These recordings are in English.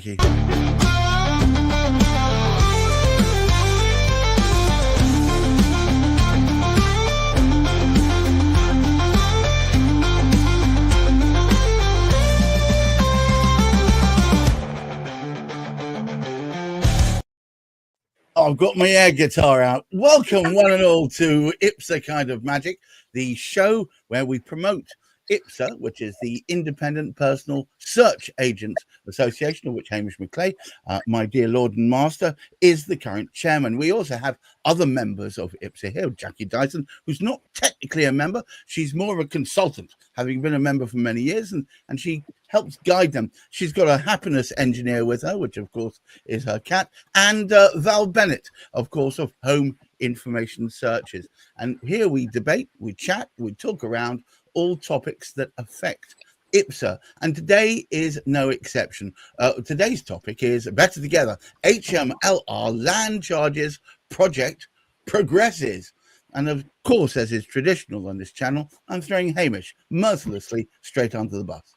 Jackie. I've got my air guitar out. Welcome, one and all, to IPSA Kind of Magic, the show where we promote IPSA, which is the Independent Personal Search Agents Association, of which Hamish McClay, my dear Lord and Master, is the current chairman. We also have other members of IPSA here, Jackie Dyson, who's not technically a member. She's more of a consultant, having been a member for many years, and she helps guide them. She's got a happiness engineer with her, which of course is her cat, and Val Bennet, of course, of Home Information Searches. And here we debate, we chat, we talk around all topics that affect IPSA, and today is no exception. Today's topic is Better Together. HMLR land charges project progresses. And of course, as is traditional on this channel, I'm throwing Hamish mercilessly straight under the bus.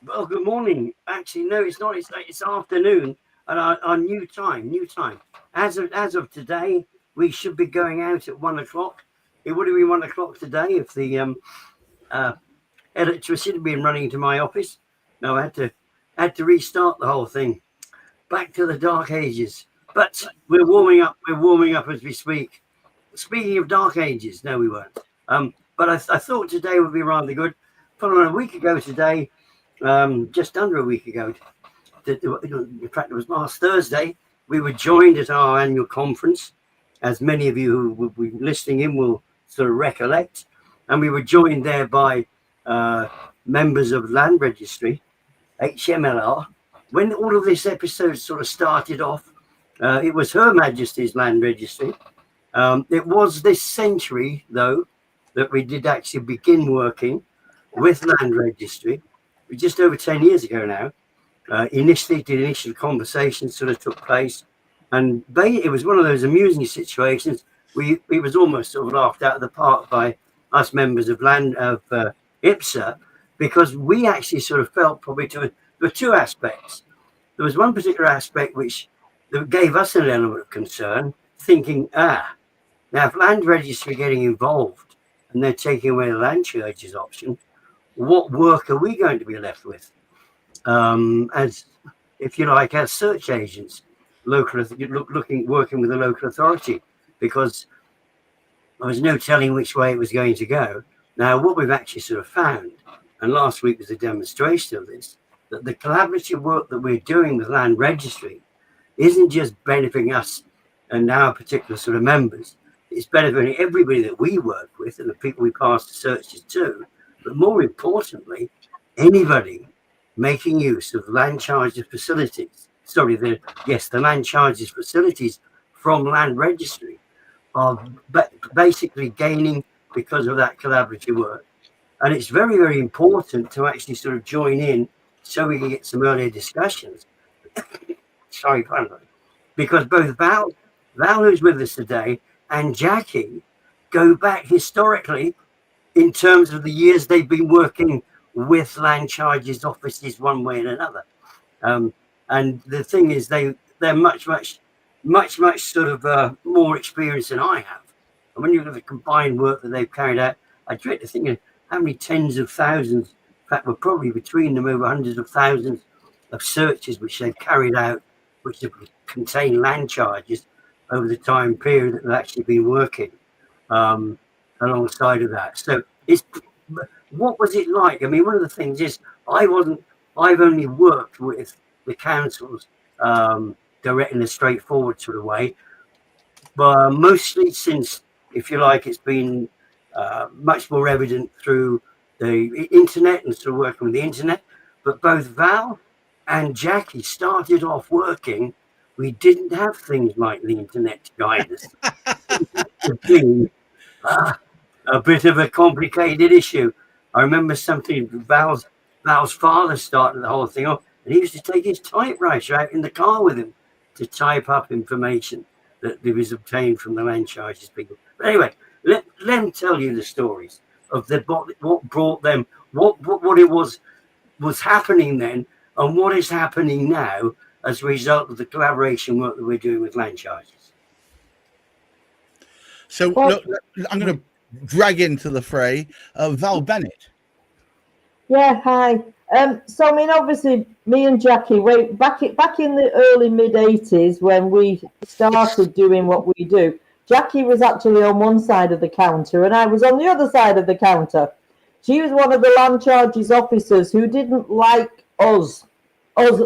Well, good morning. Actually, no, it's not. It's afternoon, and our new time. As of today, we should be going out at 1 o'clock. It would have been 1 o'clock today if the electricity had been running to my office. No, I had to restart the whole thing. Back to the dark ages. But we're warming up. We're warming up as we speak. Speaking of dark ages, no, we weren't. But I thought today would be rather good. Following a week ago today, just under a week ago, in fact, it was last Thursday, we were joined at our annual conference, as many of you who will be listening in will sort of recollect, and we were joined there by members of Land Registry, HMLR. When all of this episode sort of started off, it was Her Majesty's Land Registry. It was this century, though, that we did actually begin working with Land Registry. Just over 10 years ago now. Initial conversations sort of took place, and it was one of those amusing situations. We was almost sort of laughed out of the park by us members of IPSA, because we actually sort of felt probably there were two aspects. There was one particular aspect that gave us an element of concern, thinking, now if Land Registry are getting involved and they're taking away the land charges option, what work are we going to be left with? As, if you like, as search agents, working with the local authority, because there was no telling which way it was going to go. Now, what we've actually sort of found, and last week was a demonstration of this, that the collaborative work that we're doing with Land Registry isn't just benefiting us and our particular sort of members, it's benefiting everybody that we work with and the people we pass the searches to, but more importantly, anybody making use of land charges facilities. The land charges facilities from Land Registry are basically gaining because of that collaborative work. And it's very, very important to actually sort of join in so we can get some earlier discussions. Sorry, pardon me. Because both Val, who's with us today, and Jackie go back historically in terms of the years they've been working with land charges offices one way and another. And the thing is, they're much sort of more experienced than I have. And when you look at the combined work that they've carried out, I dread to think of how many tens of thousands, in fact, we're probably between them over hundreds of thousands of searches which they've carried out, which have contained land charges over the time period that they've actually been working alongside of that. So what was it like? I mean, one of the things is I've only worked with the councils direct in a straightforward sort of way, but mostly since, if you like, it's been much more evident through the internet and sort of working with the internet. But both Val and Jackie started off working. We didn't have things like the internet to guide us. It's been a bit of a complicated issue. I remember something, Val's father started the whole thing off, and he used to take his typewriter out in the car with him to type up information that was obtained from the land charges people. But anyway, let them tell you the stories of what brought them, what it was happening then, and what is happening now as a result of the collaboration work that we're doing with land charges. So look, I'm going to drag into the fray Val Bennett. Yeah, hi. So I mean, obviously, me and Jackie, back in the early mid-80s when we started doing what we do, Jackie was actually on one side of the counter and I was on the other side of the counter. She was one of the land charges officers who didn't like us. As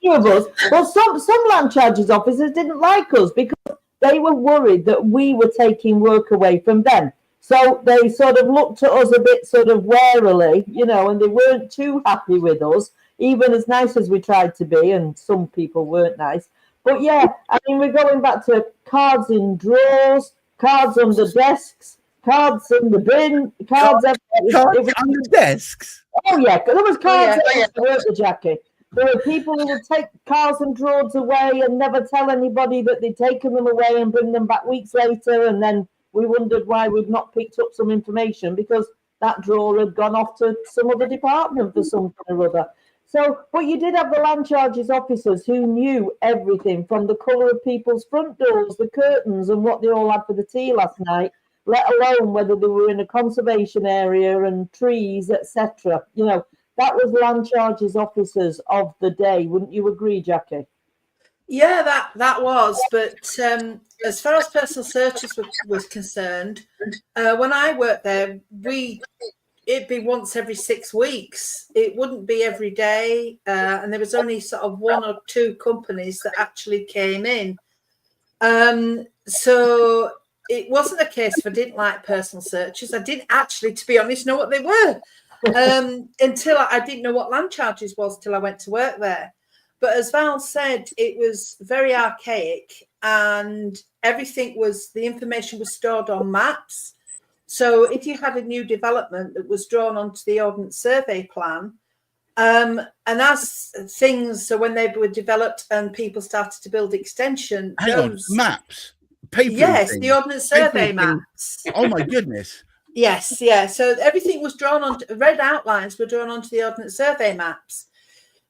few of us. Well, some land charges officers didn't like us because they were worried that we were taking work away from them. So they sort of looked at us a bit sort of warily, you know, and they weren't too happy with us, even as nice as we tried to be, and some people weren't nice. But yeah, I mean, we're going back to cards in drawers, cards under desks, cards in the bin, cards under desks. Oh yeah, there was cards weren't the Jackie. There were people who would take cards and drawers away and never tell anybody that they'd taken them away and bring them back weeks later, and then we wondered why we'd not picked up some information because that drawer had gone off to some other department for something or other. So, but you did have the land charges officers who knew everything from the colour of people's front doors, the curtains, and what they all had for the tea last night, let alone whether they were in a conservation area and trees, etc. You know, that was land charges officers of the day. Wouldn't you agree, Jackie? Yeah, that was. But as far as personal searches was concerned, when I worked there, it'd be once every 6 weeks. It wouldn't be every day, and there was only sort of 1 or 2 companies that actually came in. So it wasn't a case if I didn't like personal searches. I didn't actually, to be honest, know what they were until I didn't know what land charges was till I went to work there. But as Val said, it was very archaic, and the information was stored on maps. So if you had a new development that was drawn onto the Ordnance Survey plan, and as things, so when they were developed and people started to build extension, maps, paper. Yes, the Ordnance Survey maps. Oh my goodness. Yes, yeah. So everything was drawn on. Red outlines were drawn onto the Ordnance Survey maps.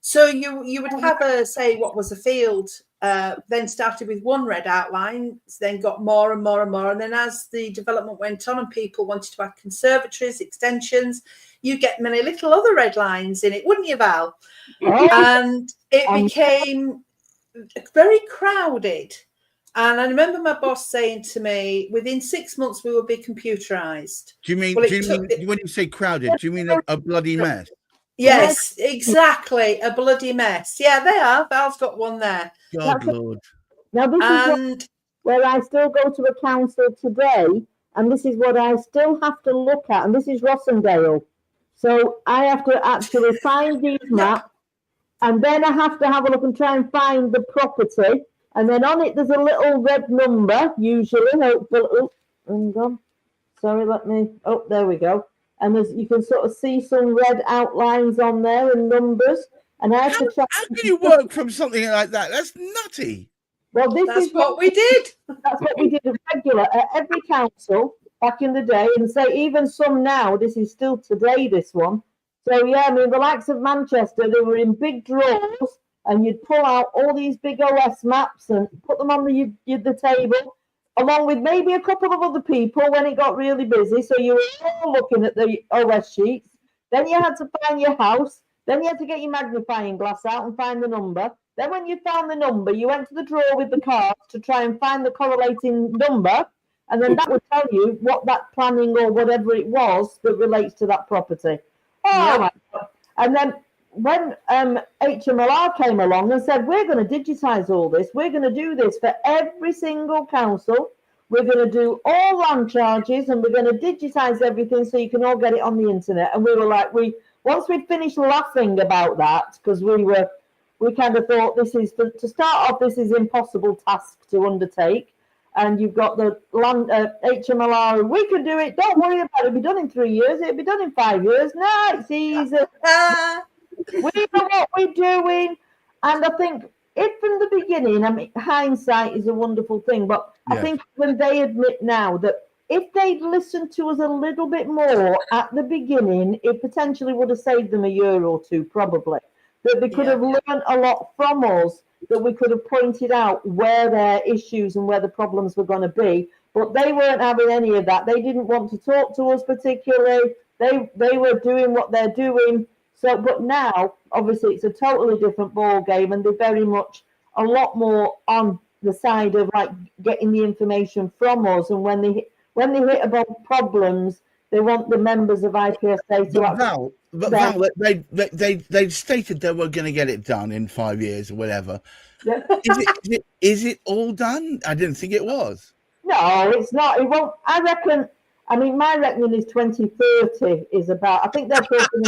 So you would have say what was a field, then started with 1 red outline, then got more and more and more. And then as the development went on and people wanted to add conservatories, extensions, you get many little other red lines in it, wouldn't you, Val? Oh. And it became very crowded. And I remember my boss saying to me, within 6 months, we will be computerized. Do you mean, when you say crowded, do you mean a bloody mess? Yes, exactly. A bloody mess. Yeah, they are. Val's got one there. God, Lord. Now, this is where I still go to a council today, and this is what I still have to look at, and this is Rossendale. So I have to actually find these maps, and then I have to have a look and try and find the property, and then on it there's a little red number, usually. Oh, hang on. Sorry, there we go. And you can sort of see some red outlines on there and numbers. And I have to try. How can you work from something like that? That's nutty. Well, that's what we did. That's what we did regular at every council back in the day, and say even some now. This is still today. This one. So yeah, I mean the likes of Manchester, they were in big drawers, and you'd pull out all these big OS maps and put them on the table, along with maybe a couple of other people when it got really busy. So you were all looking at the OS sheets. Then you had to find your house. Then you had to get your magnifying glass out and find the number. Then when you found the number, you went to the drawer with the cards to try and find the correlating number. And then that would tell you what that planning or whatever it was that relates to that property. Oh, my God. And then when HMLR came along and said, we're going to digitize all this, we're going to do this for every single council, we're going to do all land charges, and we're going to digitize everything so you can all get it on the internet. And we were like, once we'd finished laughing about that, because we kind of thought to start off, this is an impossible task to undertake. And you've got the land HMLR, we could do it, don't worry about it, it'll be done in 3 years, it'll be done in 5 years. No, it's easy. We know what we're doing. And I think if from the beginning, I mean, hindsight is a wonderful thing, but I think when they admit now that if they'd listened to us a little bit more at the beginning, it potentially would have saved them a year or two, probably. That they could have learned a lot from us, that we could have pointed out where their issues and where the problems were going to be. But they weren't having any of that. They didn't want to talk to us particularly. They were doing what they're doing. So, but now, obviously, it's a totally different ball game, and they're very much a lot more on the side of like getting the information from us. And when they hit about problems, they want the members of IPSA to. Val, they stated they were going to get it done in 5 years or whatever. Yeah. Is it all done? I didn't think it was. No, it's not. It won't. I reckon. I mean, my reckoning is 2030 is about. I think they're talking.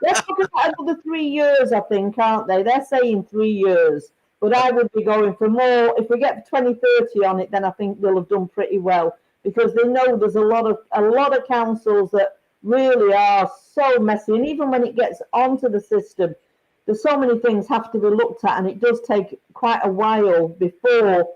They're talking about another 3 years, I think, aren't they? They're saying 3 years, but I would be going for more. If we get 2030 on it, then I think they'll have done pretty well, because they know there's a lot of councils that really are so messy, and even when it gets onto the system, there's so many things have to be looked at, and it does take quite a while before,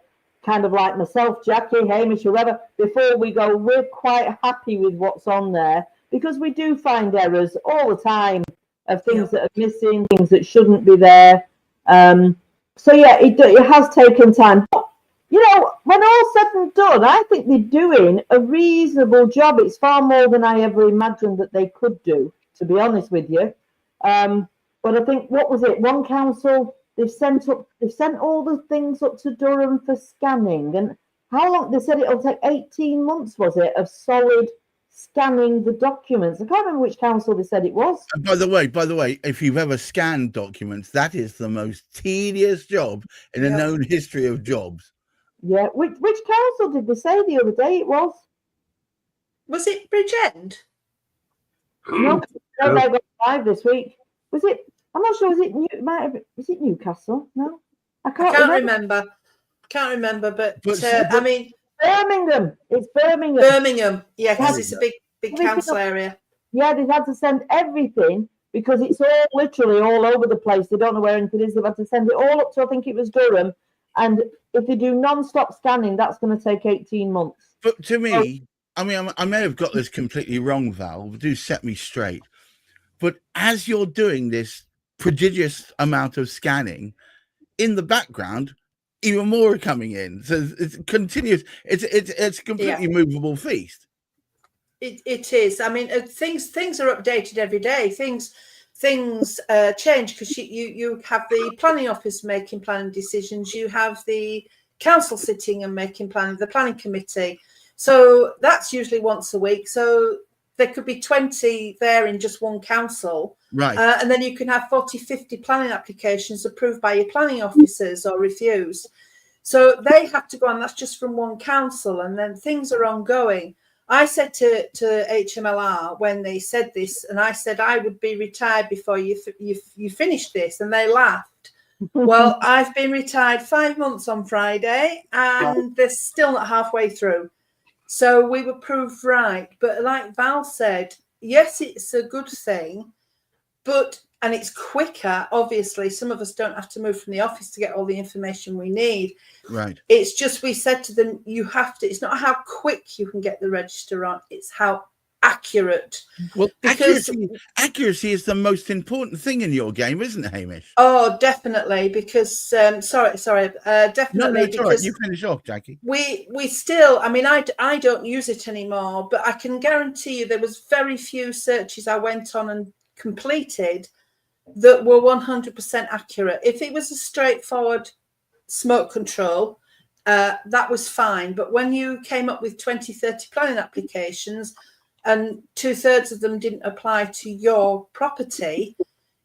kind of like myself, Jackie, Hamish, whoever, before we go, we're quite happy with what's on there, because we do find errors all the time of things that are missing, things that shouldn't be there. So yeah, it has taken time. But, you know, when all said and done, I think they're doing a reasonable job. It's far more than I ever imagined that they could do, to be honest with you. But I think, what was it? One council, they've sent all the things up to Durham for scanning. And how long? They said it'll take 18 months, was it, of solid scanning the documents. I can't remember which council they said it was. By the way, if you've ever scanned documents, that is the most tedious job in a known history of jobs. Yeah. Which council did they say the other day it was? Was it Bridgend? No, they got 5 this week. Was it? I'm not sure. Was it Newcastle? No, I can't remember. Can't remember, but I mean, Birmingham. It's Birmingham. Birmingham, yeah, because it's a big council area. Yeah, they've had to send everything because it's all literally all over the place. They don't know where anything is. They've had to send it all up to, I think it was Durham. And if they do non-stop scanning, that's going to take 18 months. But to me, I mean, I may have got this completely wrong, Val. Do set me straight. But as you're doing this prodigious amount of scanning, in the background, even more are coming in. So it's continuous. It's a completely movable feast. It is. I mean, things are updated every day. Things change, because you have the planning office making planning decisions. You have the council sitting and making planning, the planning committee. So that's usually once a week. So there could be 20 there in just one council. Right. And then you can have 40, 50 planning applications approved by your planning officers or refused. So they have to go on. That's just from one council. And then things are ongoing. I said to HMLR when they said this, and I said I would be retired before you finished this. And they laughed. Well, I've been retired 5 months on Friday, and they're still not halfway through. So we were proved right. But like Val said, yes, it's a good thing, and it's quicker. Obviously, some of us don't have to move from the office to get all the information we need. Right. It's just, we said to them, you have to, it's not how quick you can get the register on, it's how accurate. Well, accuracy is the most important thing in your game, isn't it, Hamish? Oh, definitely, because definitely. No, it's because all right. You finish off, Jackie. We still, I mean, I don't use it anymore, but I can guarantee you there was very few searches I went on and completed that were 100% accurate. If it was a straightforward smoke control, that was fine. But when you came up with 20, 30 planning applications and 2/3 of them didn't apply to your property,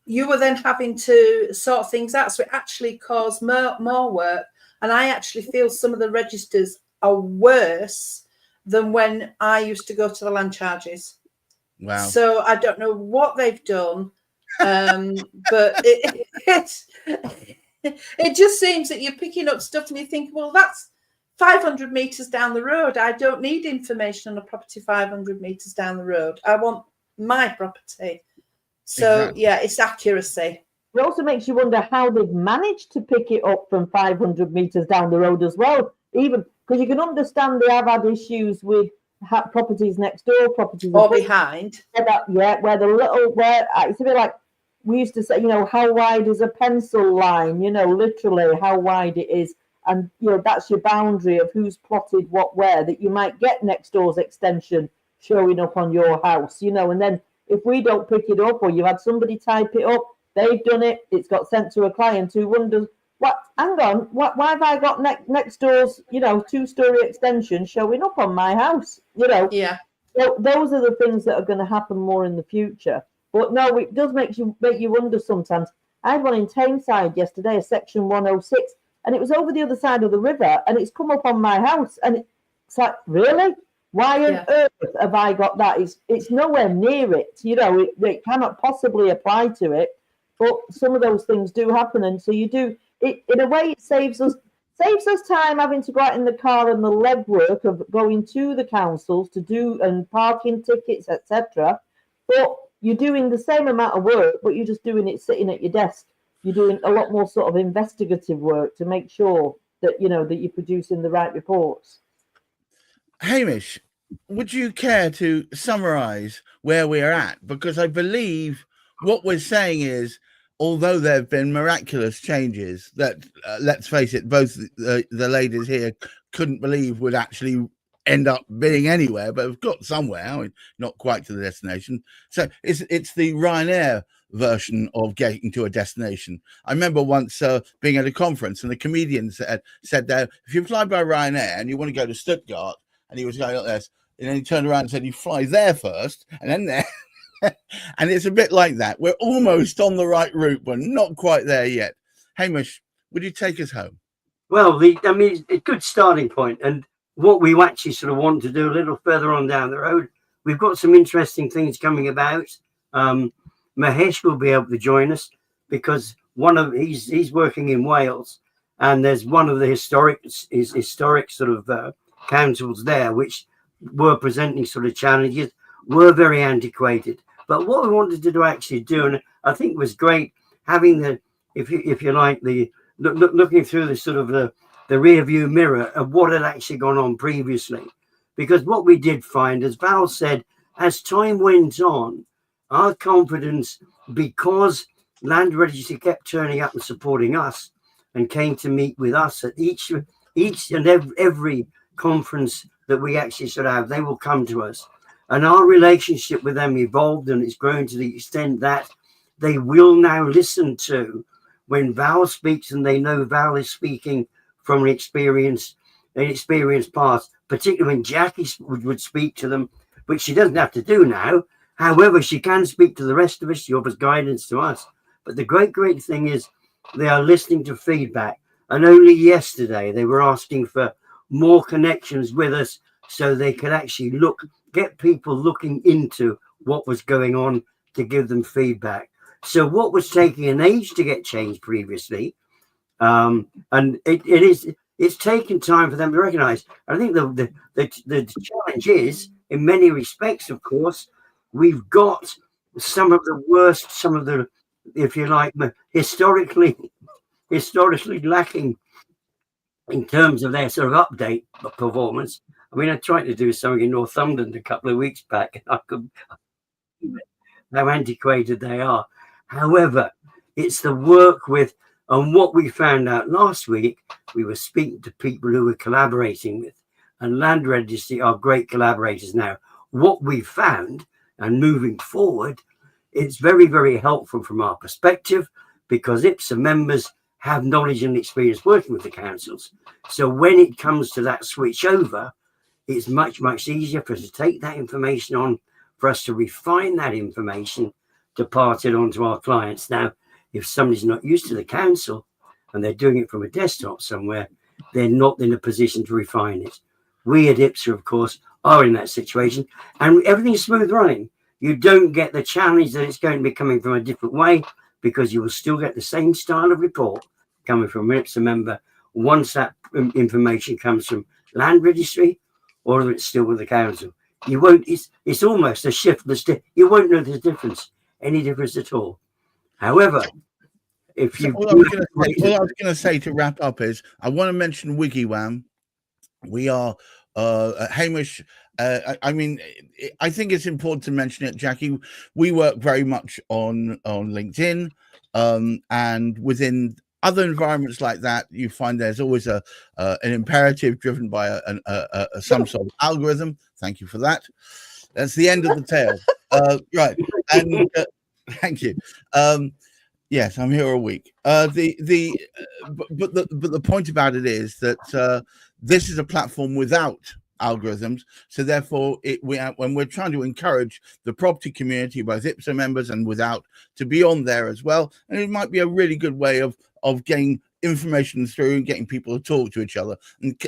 you were then having to sort things out. So it actually caused more work. And I actually feel some of the registers are worse than when I used to go to the land charges. Wow. So I don't know what they've done, but it just seems that you're picking up stuff and you think, well, that's 500 meters down the road. I don't need information on a property 500 meters down the road. I want my property. So, exactly. Yeah, it's accuracy. It also makes you wonder how they've managed to pick it up from 500 meters down the road as well, even because you can understand they have had issues with properties next door, properties or behind. where the little, it's a bit like we used to say, how wide is a pencil line, literally how wide it is. And, that's your boundary of who's plotted what where, that you might get next door's extension showing up on your house, and then if we don't pick it up or you had somebody type it up, they've done it, it's got sent to a client who wonders, hang on, why have I got next door's, 2-story extension showing up on my house, Yeah. So those are the things that are going to happen more in the future. But no, it does make you wonder sometimes. I had one in Tameside yesterday, a section 106, and it was over the other side of the river, and it's come up on my house, and it's like, really? Why on earth have I got that? It's nowhere near it. It cannot possibly apply to it. But some of those things do happen, and so you do it in a way. It saves us time having to go out in the car and the legwork of going to the councils to do and parking tickets, etc. But you're doing the same amount of work, but you're just doing it sitting at your desk. You're doing a lot more sort of investigative work to make sure that that you're producing the right reports. Hamish, would you care to summarize where we are at? Because I believe what we're saying is, although there have been miraculous changes that, let's face it, both the ladies here couldn't believe would actually end up being anywhere, but have got somewhere. I mean, not quite to the destination. So it's the Ryanair version of getting to a destination. I remember once being at a conference, and the comedian said that if you fly by Ryanair and you want to go to Stuttgart, and he was going like this, and then he turned around and said, you fly there first, and then there. And it's a bit like that. We're almost on the right route, but not quite there yet. Hamish, would you take us home? Well, it's a good starting point. And what we actually sort of want to do a little further on down the road, we've got some interesting things coming about. Mahesh will be able to join us because he's working in Wales, and there's one of the historic sort of councils there which were presenting sort of challenges, were very antiquated. But what we wanted to actually do, and I think was great, having the, if you like, the looking through the sort of the rear view mirror of what had actually gone on previously. Because what we did find, as Val said, as time went on, our confidence, because Land Registry kept turning up and supporting us and came to meet with us at each and every conference that we actually sort of have, they will come to us. And our relationship with them evolved, and it's grown to the extent that they will now listen to when Val speaks, and they know Val is speaking from an experienced past, particularly when Jackie would speak to them, which she doesn't have to do now. However, she can speak to the rest of us. She offers guidance to us. But the great thing is they are listening to feedback. And only yesterday they were asking for more connections with us so they could actually get people looking into what was going on to give them feedback. So what was taking an age to get changed previously, and it's taken time for them to recognize. I think the challenge is, in many respects, of course, we've got some of the worst, some of the, if you like, historically lacking in terms of their sort of update performance. I mean, I tried to do something in Northumberland a couple of weeks back, and I could how antiquated they are. However, it's the work with, and what we found out last week, we were speaking to people who we're collaborating with, and Land Registry are great collaborators now. What we found, and moving forward, it's very, very helpful from our perspective, because IPSA members have knowledge and experience working with the councils. So when it comes to that switch over, it's much, much easier for us to take that information on, for us to refine that information, to pass it on to our clients. Now, if somebody's not used to the council and they're doing it from a desktop somewhere, they're not in a position to refine it. We at IPSA, of course, are in that situation, and everything's smooth running. You don't get the challenge that it's going to be coming from a different way, because you will still get the same style of report coming from an IPSA member once that information comes from Land Registry, or it's still with the council. You won't, it's almost a shiftless, you won't know the difference, any difference at all. However, if you... All I was going to say to wrap up is, I want to mention WikiWam. We are, Hamish I mean, I think it's important to mention it, Jackie. We work very much on LinkedIn, and within other environments like that, you find there's always an imperative driven by some sort of algorithm. Thank you for that. That's the end of the tale. Right, and thank you. Yes, I'm here all week. But the point about it is that this is a platform without algorithms, so therefore when we're trying to encourage the property community, both IPSA members and without, to be on there as well, and it might be a really good way of getting information through and getting people to talk to each other.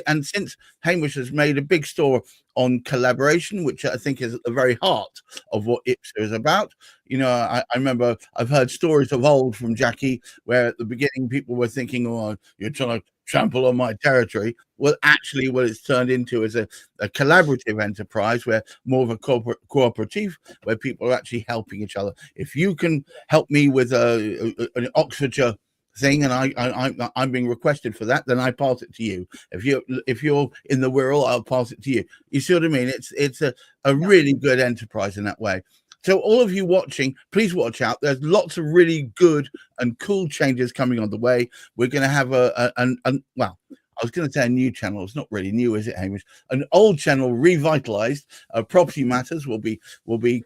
And since Hamish has made a big store on collaboration, which I think is at the very heart of what IPSA is about. You know, I remember I've heard stories of old from Jackie where at the beginning people were thinking, oh, you're trying to trample on my territory. Well, actually what it's turned into is a collaborative enterprise, where more of a cooperative, where people are actually helping each other. If you can help me with an Oxfordshire thing, and I'm being requested for that, then I pass it to you. If you're in the Wirral, I'll pass it to you. You see what I mean? It's a really good enterprise in that way. So all of you watching, please watch out. There's lots of really good and cool changes coming on the way. We're going to have well, I was going to say a new channel. It's not really new, is it, Hamish? An old channel revitalized. Property Matters will be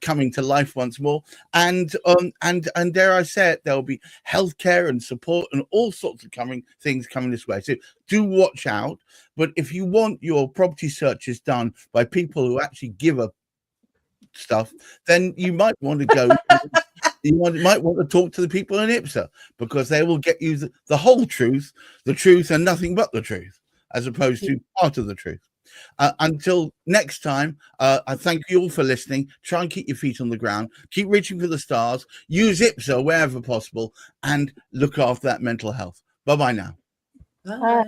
coming to life once more, and dare I say it, there will be healthcare and support and all sorts of things coming this way. So do watch out. But if you want your property searches done by people who actually give a stuff, then you might want to go. Might want to talk to the people in IPSA, because they will get you the whole truth, the truth, and nothing but the truth, as opposed to part of the truth. Until next time, I thank you all for listening. Try and keep your feet on the ground. Keep reaching for the stars. Use IPSA wherever possible, and look after that mental health. Bye-bye now. Bye.